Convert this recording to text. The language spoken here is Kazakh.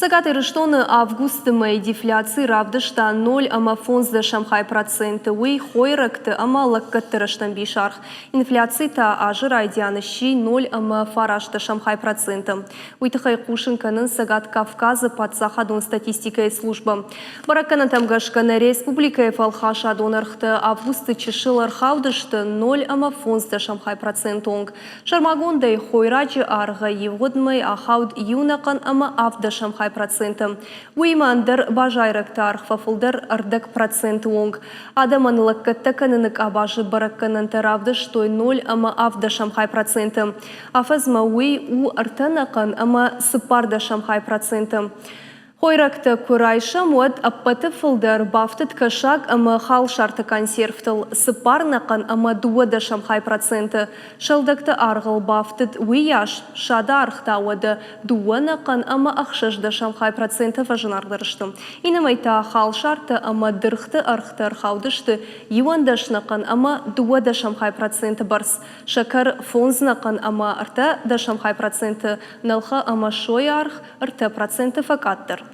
Сагатырыштоны август-май дефляции равдышта 0,11%. Уй хойракты ама лаккаттырыштан бишарх. Инфляции та ажыр айдяныши 0,4%. Уйтыхай кушынканын Сагат Кавказы подсахадон статистикай служба. Баракканын тамгашканы республикай фалхаша донархты августы чышылар хавдышты 0,11%. Шармагондай хойрачы арғы евгодмай ахауд юнакан ама авдашамхай процентом. Уймандыр бажайрактар фафылдар ардак процент онг. Адаманылық каттаканынык абажы баракканын таравды штой 0 ама авдашамхай процентом. Афазма уй у артанакан ама сыпардашамхай процентом. Хойракты курайша муад аппаты фылдар бафтыт кашак ама хал шарты консервтыл сыпарнакан ама дуада шамхай проценты. Шалдакты арғыл бафтыт уяш шада архтауады дуанакан ама ақшашда шамхай проценты фажынардырыштым. Инамайта хал шарты ама дырхты архты архаудышты юандашнакан ама дуада шамхай проценты барс. Шакар фонзнакан ама арта да шамхай проценты налха ама шой арх арта проценты факаттыр.